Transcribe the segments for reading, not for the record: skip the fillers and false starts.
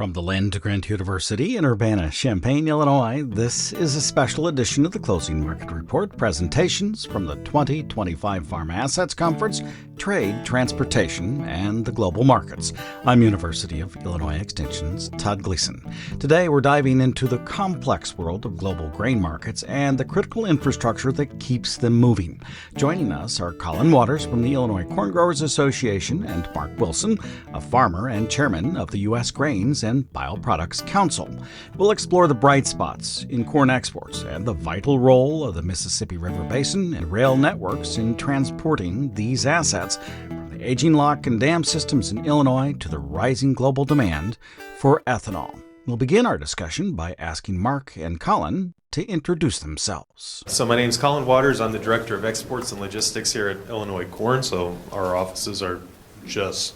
From the Land Grant University in Urbana-Champaign, Illinois, this is a special edition of the Closing Market Report, presentations from the 2025 Farm Assets Conference, Trade, Transportation, and the Global Markets. I'm University of Illinois Extension's Todd Gleason. Today we're diving into the complex world of global grain markets and the critical infrastructure that keeps them moving. Joining us are Collin from the Illinois Corn Growers Association and Mark Wilson, a farmer and chairman of the U.S. Grains and BioProducts Council. We'll explore the bright spots in corn exports and the vital role of the Mississippi River Basin and rail networks in transporting these assets, from the aging lock and dam systems in Illinois to the rising global demand for ethanol. We'll begin our discussion by asking Mark and Collin to introduce themselves. So my name is Collin Waters. I'm the Director of Exports and Logistics here at Illinois Corn. So our offices are just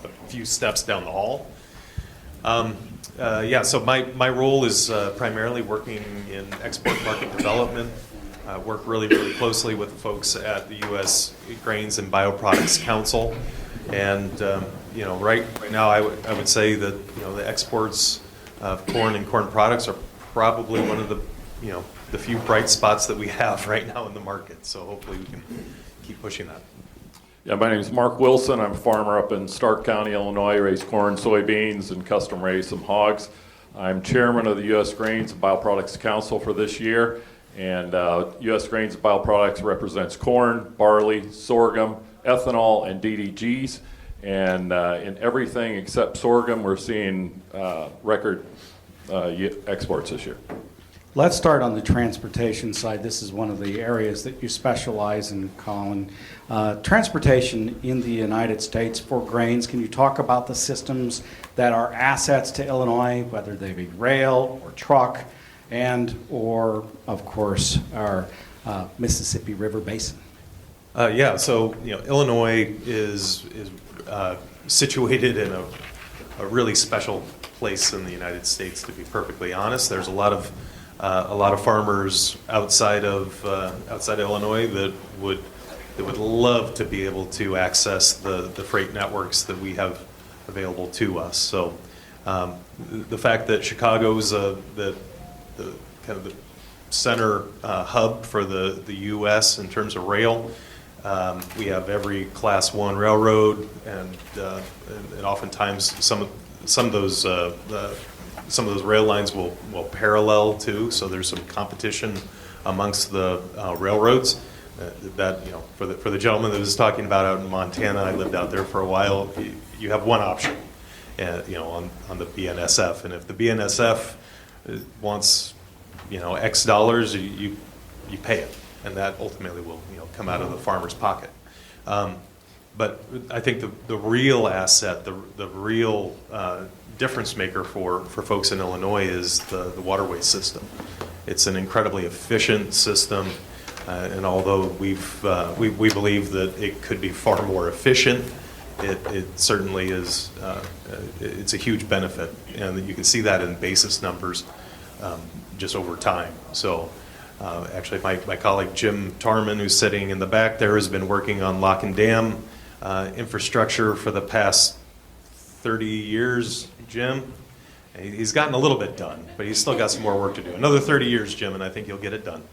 a few steps down the hall. So my role is primarily working in export market development. I work really closely with the folks at the U.S. Grains and BioProducts Council. And right now I would say that the exports of corn and corn products are probably one of the few bright spots that we have right now in the market. So hopefully we can keep pushing that. Yeah, my name is Mark Wilson. I'm a farmer up in Stark County, Illinois. I raise corn, soybeans, and custom raise some hogs. I'm chairman of the U.S. Grains and BioProducts Council for this year. And U.S. Grains and BioProducts represents corn, barley, sorghum, ethanol, and DDGs. And in everything except sorghum, we're seeing record exports this year. Let's start on the transportation side. This is one of the areas that you specialize in, Collin. Transportation in the United States for grains. Can you talk about the systems that are assets to Illinois, whether they be rail or truck, or of course our Mississippi River Basin? Illinois is situated in a really special place in the United States. To be perfectly honest, there's a lot of farmers outside of Illinois that would love to be able to access the freight networks that we have available to us. So the fact that Chicago's the kind of the center hub for the U.S. in terms of rail, we have every Class 1 railroad, and oftentimes some of those rail lines will parallel too, so there's some competition amongst the railroads. For the gentleman that was talking about out in Montana, I lived out there for a while. You have one option, on the BNSF, and if the BNSF wants X dollars, you pay it, and that ultimately will come out of the farmer's pocket. But I think the real asset, the real difference maker for folks in Illinois is the waterway system. It's an incredibly efficient system, and although we believe that it could be far more efficient, it certainly is. It's a huge benefit, and you can see that in basis numbers just over time. So. Actually, my colleague Jim Tarman, who's sitting in the back there, has been working on lock and dam infrastructure for the past 30 years, Jim. He's gotten a little bit done, but he's still got some more work to do. Another 30 years, Jim, and I think you'll get it done.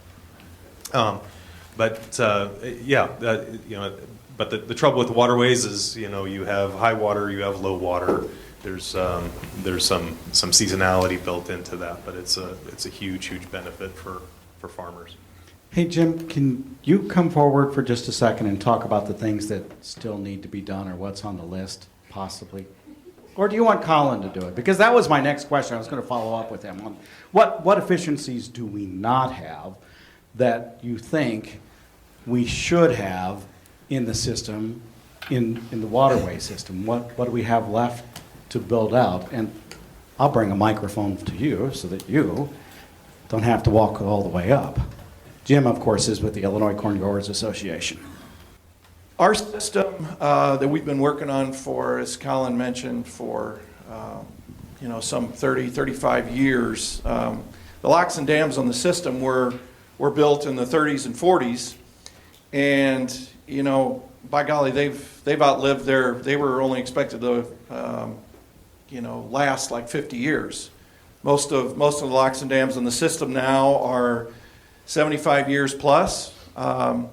But the trouble with the waterways is, you have high water, you have low water. There's some seasonality built into that, but it's a huge benefit for farmers. Hey, Jim, can you come forward for just a second and talk about the things that still need to be done or what's on the list, possibly? Or do you want Collin to do it? Because that was my next question. I was going to follow up with him on what efficiencies do we not have that you think we should have in the system, in the waterway system? What do we have left to build out? And I'll bring a microphone to you so that you don't have to walk all the way up. Jim, of course, is with the Illinois Corn Growers Association. Our system that we've been working on for, as Collin mentioned, for some 30, 35 years. The locks and dams on the system were built in the 30s and 40s, and by golly, they've outlived they were only expected to last like 50 years. Most of the locks and dams in the system now are 75 years plus. On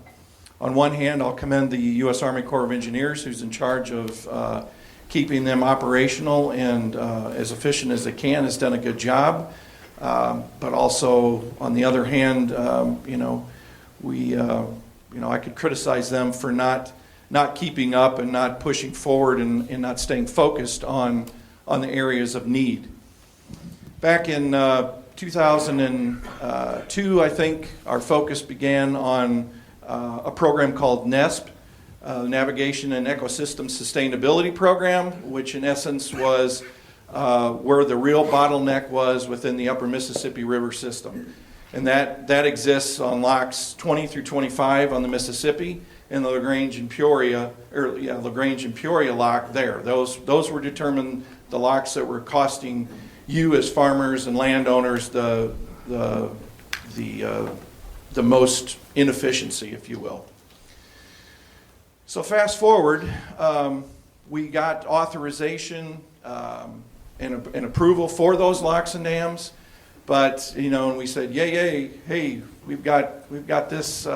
one hand, I'll commend the U.S. Army Corps of Engineers, who's in charge of keeping them operational and as efficient as they can, has done a good job. But also, on the other hand, I could criticize them for not keeping up and not pushing forward and not staying focused on the areas of need. Back in 2002, I think, our focus began on a program called NESP, the Navigation and Ecosystem Sustainability Program, which in essence was where the real bottleneck was within the upper Mississippi River system. And that exists on locks 20 through 25 on the Mississippi and the LaGrange and Peoria lock there. Those were determined the locks that were costing you as farmers and landowners the most inefficiency, if you will. So fast forward, we got authorization and approval for those locks and dams, but and we said, yay, hey, we've got this.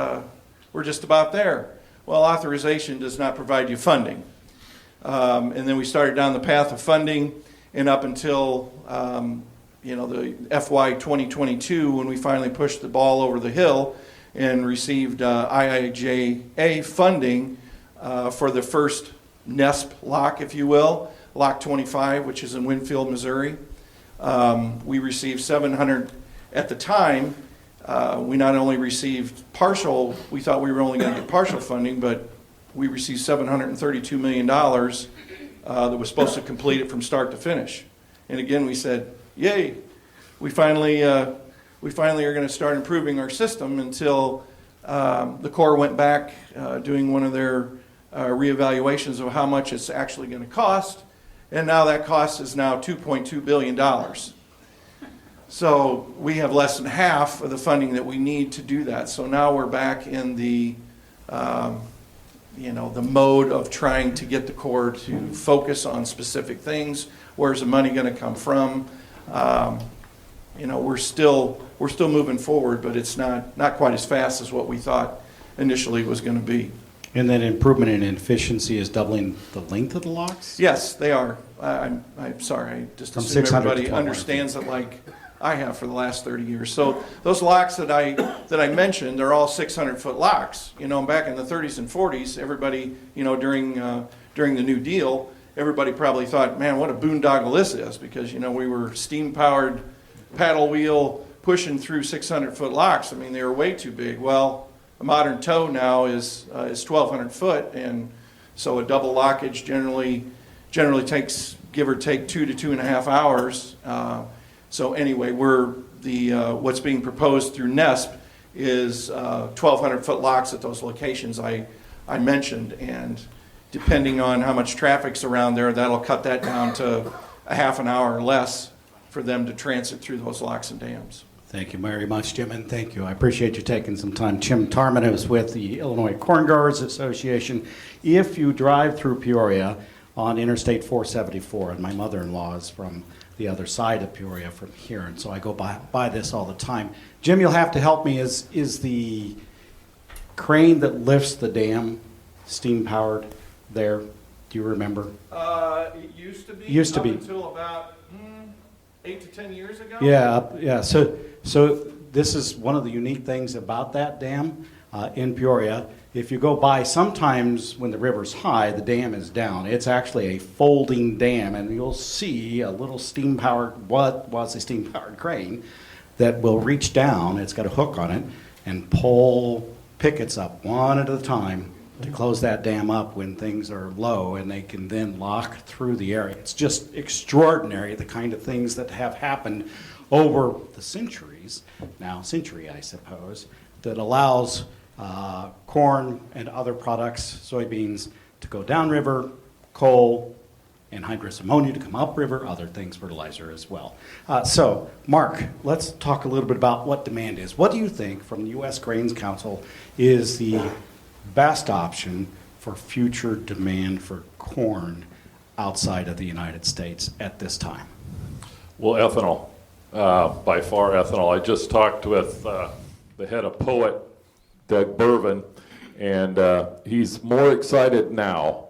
We're just about there. Well, authorization does not provide you funding, and then we started down the path of funding, and up until the FY 2022, when we finally pushed the ball over the hill and received IIJA funding for the first NESP lock, if you will, Lock 25, which is in Winfield, Missouri. We received 700, at the time, we not only received partial, we thought we were only going to get partial funding, but we received $732 million that was supposed to complete it from start to finish. And again, we said, yay, we finally are going to start improving our system until the Corps went back doing one of their reevaluations of how much it's actually going to cost. And now that cost is now $2.2 billion. So we have less than half of the funding that we need to do that. So now we're back in the the mode of trying to get the Corps to focus on specific things. Where's the money going to come from? We're still moving forward, but it's not quite as fast as what we thought initially it was going to be. And then improvement in efficiency is doubling the length of the locks? Yes, they are. I'm sorry, I just From assume 600 to everybody 1200 understands it like I have for the last 30 years. So those locks that I mentioned, they're all 600-foot locks. Back in the 30s and 40s, everybody, during the New Deal, everybody probably thought, man, what a boondoggle this is, because we were steam-powered paddle wheel pushing through 600-foot locks. I mean, they were way too big. Well, a modern tow now is 1,200 foot, and so a double lockage generally takes, give or take, 2 to 2.5 hours. So anyway, what's being proposed through NESP is 1,200 foot locks at those locations I mentioned, and depending on how much traffic's around there, that'll cut that down to a half an hour or less for them to transit through those locks and dams. Thank you very much, Jim, and thank you. I appreciate you taking some time. Jim Tarman is with the Illinois Corn Growers Association. If you drive through Peoria on Interstate 474, and my mother-in-law is from the other side of Peoria from here, and so I go by this all the time. Jim, you'll have to help me. Is the crane that lifts the dam steam-powered there? Do you remember? It used to be. Used to be. Until about 8 to 10 years ago. Yeah. So this is one of the unique things about that dam in Peoria. If you go by, sometimes when the river's high, the dam is down. It's actually a folding dam, and you'll see a little steam-powered, what was a steam-powered crane that will reach down. It's got a hook on it and pull pickets up one at a time to close that dam up when things are low, and they can then lock through the area. It's just extraordinary, the kind of things that have happened over the centuries, I suppose, that allows corn and other products, soybeans, to go downriver, coal and hydrous ammonia to come upriver, other things, fertilizer as well. So, Mark, let's talk a little bit about what demand is. What do you think, from the U.S. Grains Council, is the best option for future demand for corn outside of the United States at this time? Well, ethanol, by far ethanol. I just talked with the head of POET, Doug Bervin, and he's more excited now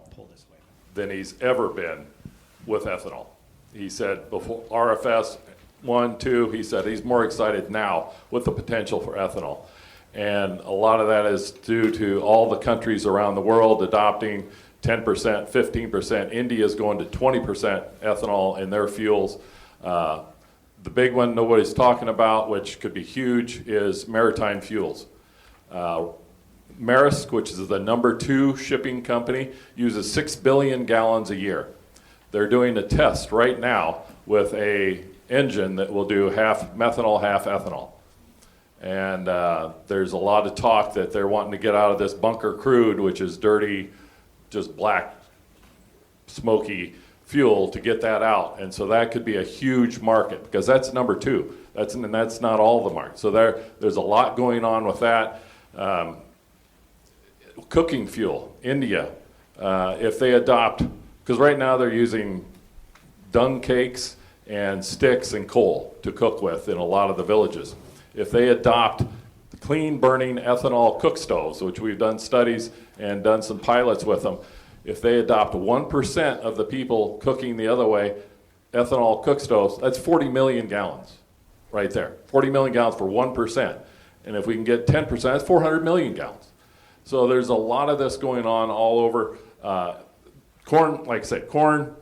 than he's ever been with ethanol. He said before RFS 1, 2, he said he's more excited now with the potential for ethanol. And a lot of that is due to all the countries around the world adopting 10%, 15%. India's going to 20% ethanol in their fuels. The big one nobody's talking about, which could be huge, is maritime fuels. Maersk, which is the #2 shipping company, uses 6 billion gallons a year. They're doing a test right now with a engine that will do half methanol, half ethanol. And there's a lot of talk that they're wanting to get out of this bunker crude, which is dirty, just black, smoky fuel, to get that out. And so that could be a huge market, because that's #2. And that's not all the market. So there's a lot going on with that. Cooking fuel, India, if they adopt, because right now they're using dung cakes and sticks and coal to cook with in a lot of the villages. If they adopt clean burning ethanol cook stoves, which we've done studies and done some pilots with them, if they adopt 1% of the people cooking the other way, ethanol cook stoves, that's 40 million gallons right there. 40 million gallons for 1%. And if we can get 10%, that's 400 million gallons. So there's a lot of this going on all over. Corn, like I said, corn,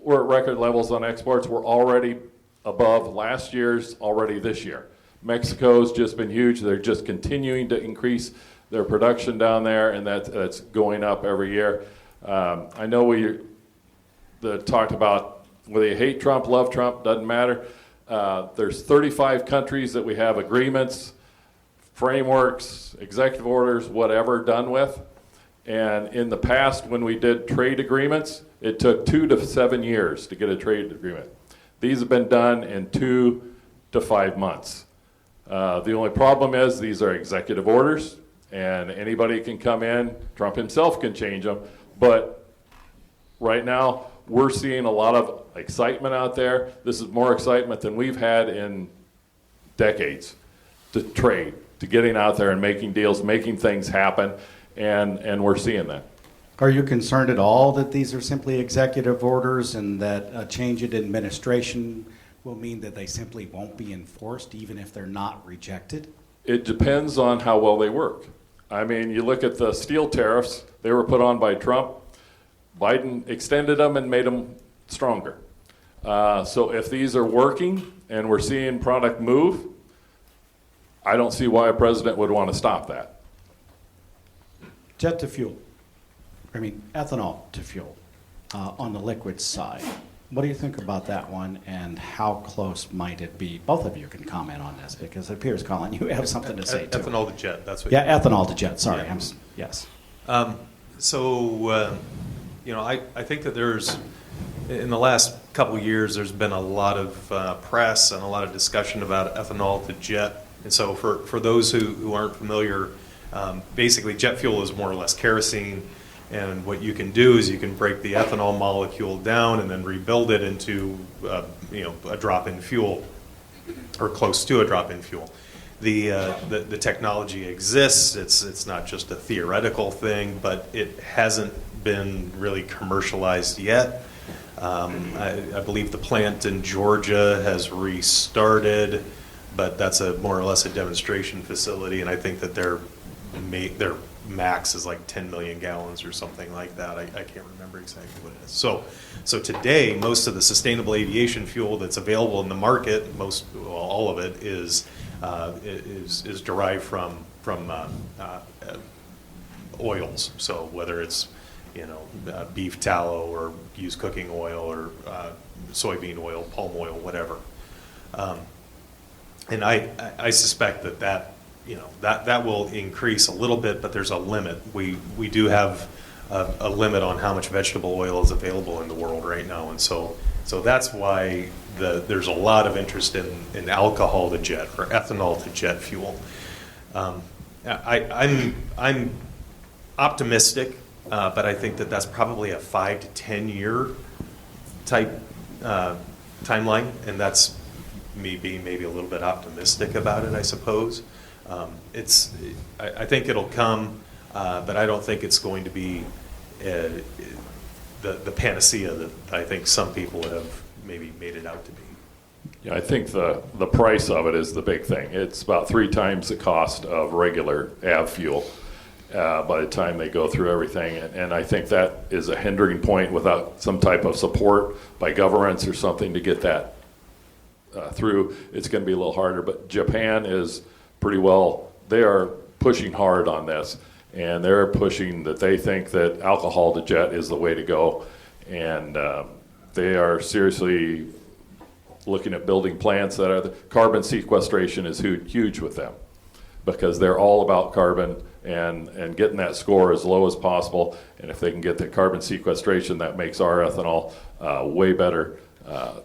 we're at record levels on exports. We're already above last year's, already this year. Mexico's just been huge. They're just continuing to increase their production down there, and that's going up every year. I know we talked about whether you hate Trump, love Trump, doesn't matter. There's 35 countries that we have agreements, frameworks, executive orders, whatever, done with. And in the past, when we did trade agreements, it took 2 to 7 years to get a trade agreement. These have been done in 2 to 5 months. The only problem is these are executive orders, and anybody can come in. Trump himself can change them. But right now, we're seeing a lot of excitement out there. This is more excitement than we've had in decades to trade, to getting out there and making deals, making things happen, and we're seeing that. Are you concerned at all that these are simply executive orders and that a change in administration will mean that they simply won't be enforced, even if they're not rejected? It depends on how well they work. I mean, you look at the steel tariffs, they were put on by Trump. Biden extended them and made them stronger. So if these are working and we're seeing product move, I don't see why a president would want to stop that. Jet to fuel, ethanol to fuel on the liquid side. What do you think about that one, and how close might it be? Both of you can comment on this, because it appears, Collin, you have something to say too. Ethanol to jet, that's what. Yeah, ethanol to jet, sorry. Yeah. Yes. I think that there's, in the last couple of years, there's been a lot of press and a lot of discussion about ethanol to jet. And so for those who aren't familiar, basically jet fuel is more or less kerosene. And what you can do is you can break the ethanol molecule down and then rebuild it into a drop-in fuel, or close to a drop-in fuel. The technology exists. It's not just a theoretical thing, but it hasn't been really commercialized yet. I believe the plant in Georgia has restarted, but that's more or less a demonstration facility, and I think that their max is like 10 million gallons or something like that. I can't remember exactly what it is. So today, most of the sustainable aviation fuel that's available in the market, all of it is derived from oils. So whether it's beef tallow or used cooking oil or soybean oil, palm oil, whatever. And I suspect that will increase a little bit, but there's a limit. We do have a limit on how much vegetable oil is available in the world right now, and so that's why there's a lot of interest in alcohol to jet or ethanol to jet fuel. I'm optimistic, but I think that's probably a 5 to 10 year type timeline, and that's me being maybe a little bit optimistic about it, I suppose. I think it'll come, but I don't think it's going to be the panacea that I think some people have maybe made it out to be. Yeah, I think the price of it is the big thing. It's about 3 times the cost of regular av fuel by the time they go through everything. And I think that is a hindering point without some type of support by governments or something to get that through. It's going to be a little harder. But Japan is pretty well, they are pushing hard on this. And they're pushing that they think that alcohol to jet is the way to go. And they are seriously looking at building plants that are, the carbon sequestration is huge with them because they're all about carbon and getting that score as low as possible. And if they can get the carbon sequestration, that makes our ethanol way better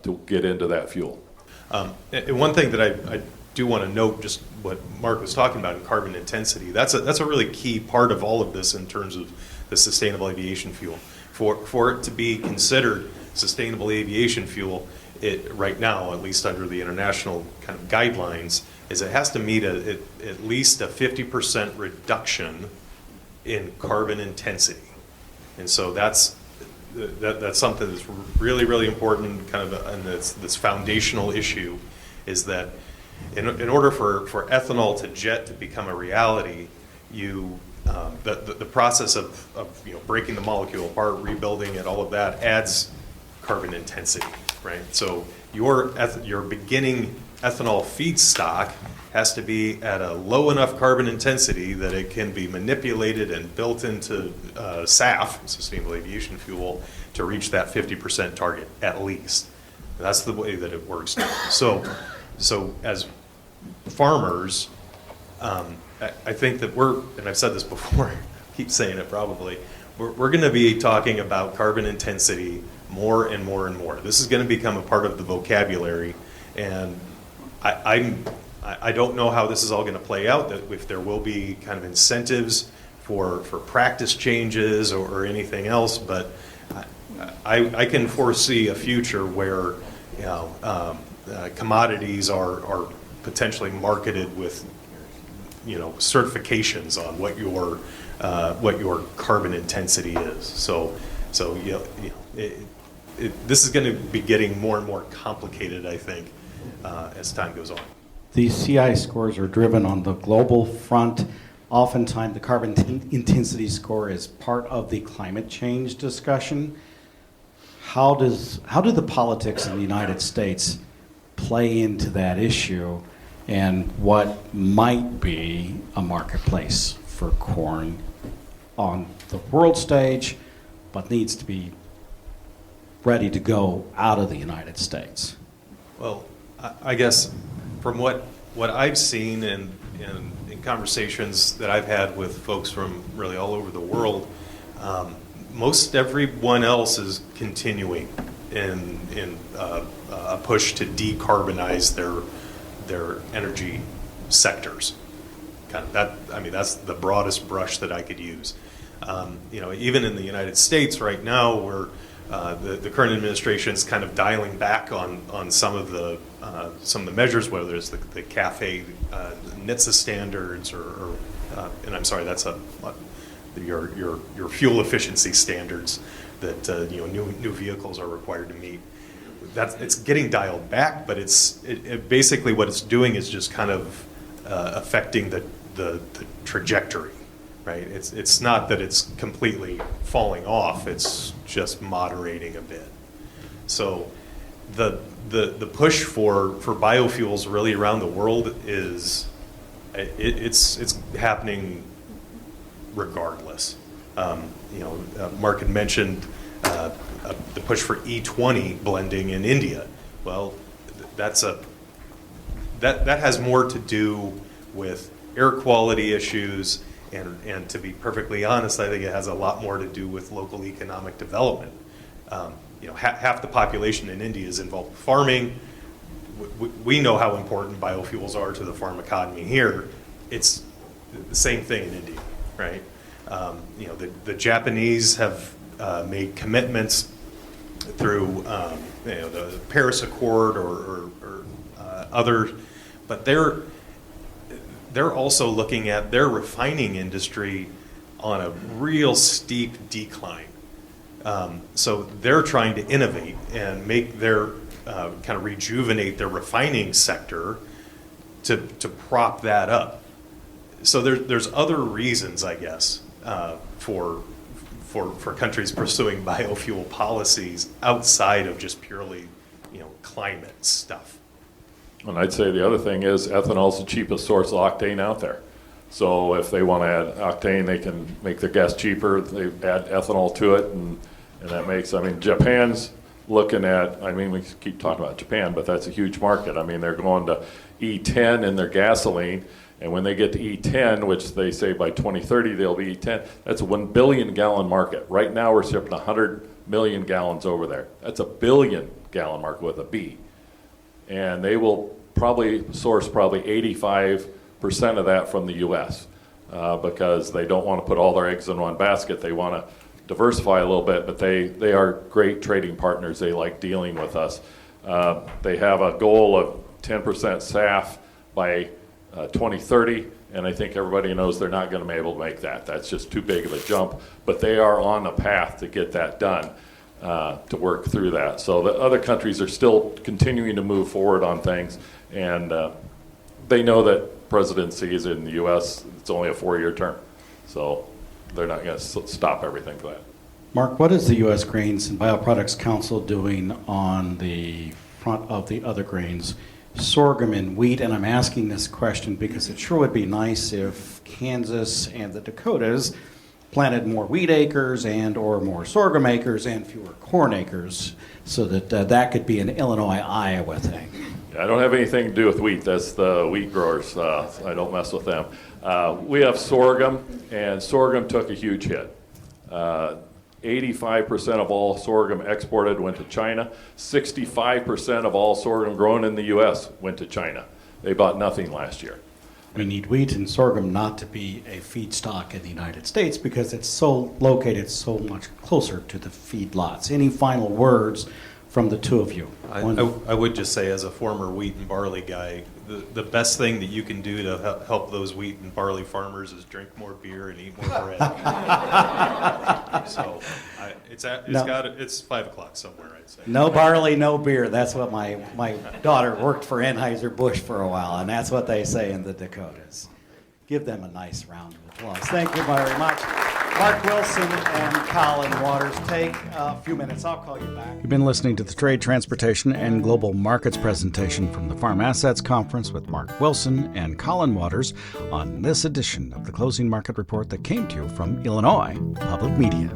to get into that fuel. And one thing that I do want to note, just what Mark was talking about in carbon intensity, that's a really key part of all of this in terms of the sustainable aviation fuel. For it to be considered sustainable aviation fuel, it right now, at least under the international kind of guidelines, is it has to meet at least a 50% reduction in carbon intensity. And so that's something that's really, really important, kind of, and this foundational issue is that in order for ethanol to jet to become a reality, the process of breaking the molecule apart, rebuilding it, all of that adds carbon intensity, right? So your beginning ethanol feedstock has to be at a low enough carbon intensity that it can be manipulated and built into SAF, sustainable aviation fuel, to reach that 50% target at least. That's the way that it works now. So as farmers, I think that and I've said this before, keep saying it probably, we're going to be talking about carbon intensity more and more and more. This is going to become a part of the vocabulary, and I don't know how this is all going to play out, that if there will be kind of incentives for practice changes or anything else, but I can foresee a future where commodities are potentially marketed with certifications on what your carbon intensity is. So this is going to be getting more and more complicated, I think, as time goes on. These CI scores are driven on the global front. Oftentimes, the carbon intensity score is part of the climate change discussion. How do the politics in the United States play into that issue, and what might be a marketplace for corn on the world stage, but needs to be ready to go out of the United States? Well, I guess from what I've seen in conversations that I've had with folks from really all over the world, most everyone else is continuing in a push to decarbonize their energy sectors. Kind of that. I mean, that's the broadest brush that I could use. Even in the United States right now, where the current administration is kind of dialing back on some of the measures, whether it's the CAFE NHTSA standards and I'm sorry, that's your fuel efficiency standards that new vehicles are required to meet. It's getting dialed back, but it basically what it's doing is just kind of affecting the trajectory, right? It's not that it's completely falling off; it's just moderating a bit. So the push for biofuels really around the world is it's happening regardless. Mark had mentioned the push for E20 blending in India. Well, that has more to do with air quality issues, and to be perfectly honest, I think it has a lot more to do with local economic development. Half the population in India is involved with farming. We know how important biofuels are to the farm economy here. It's the same thing in India, right? The Japanese have made commitments through the Paris Accord or other, but they're also looking at their refining industry on a real steep decline. So they're trying to innovate and make their kind of rejuvenate their refining sector to prop that up. So there's other reasons, I guess, for countries pursuing biofuel policies outside of just purely, climate stuff. And I'd say the other thing is ethanol is the cheapest source of octane out there. So if they want to add octane, they can make their gas cheaper. They add ethanol to it, and that makes, Japan's looking at, we keep talking about Japan, but that's a huge market. They're going to E10 in their gasoline, and when they get to E10, which they say by 2030 they'll be E10, that's a 1 billion gallon market. Right now we're shipping 100 million gallons over there. That's a billion gallon market with a B. And they will probably source 85% of that from the U.S. Because they don't want to put all their eggs in one basket. They want to diversify a little bit, but they are great trading partners. They like dealing with us. They have a goal of 10% SAF by 2030, and I think everybody knows they're not going to be able to make that. That's just too big of a jump, but they are on a path to get that done, to work through that. So the other countries are still continuing to move forward on things, and they know that presidency is in the U.S., it's only a 4-year term, so they're not going to stop everything for that. Mark, what is the U.S. Grains and BioProducts Council doing on the front of the other grains, sorghum and wheat? And I'm asking this question because it sure would be nice if Kansas and the Dakotas planted more wheat acres and or more sorghum acres and fewer corn acres, so that that could be an Illinois-Iowa thing. I don't have anything to do with wheat. That's the wheat growers. I don't mess with them. We have sorghum, and sorghum took a huge hit. 85% of all sorghum exported went to China. 65% of all sorghum grown in the U.S. went to China. They bought nothing last year. We need wheat and sorghum not to be a feedstock in the United States because it's so located so much closer to the feedlots. Any final words from the two of you? I would just say, as a former wheat and barley guy, the best thing that you can do to help those wheat and barley farmers is drink more beer and eat more bread. So it's 5 o'clock somewhere, I'd say. No barley, no beer. That's what my daughter worked for Anheuser-Busch for a while, and that's what they say in the Dakotas. Give them a nice round of applause. Thank you very much. Mark Wilson and Collin Waters, take a few minutes. I'll call you back. You've been listening to the Trade, Transportation, and Global Markets presentation from the Farm Assets Conference with Mark Wilson and Collin Waters on this edition of the Closing Market Report that came to you from Illinois Public Media.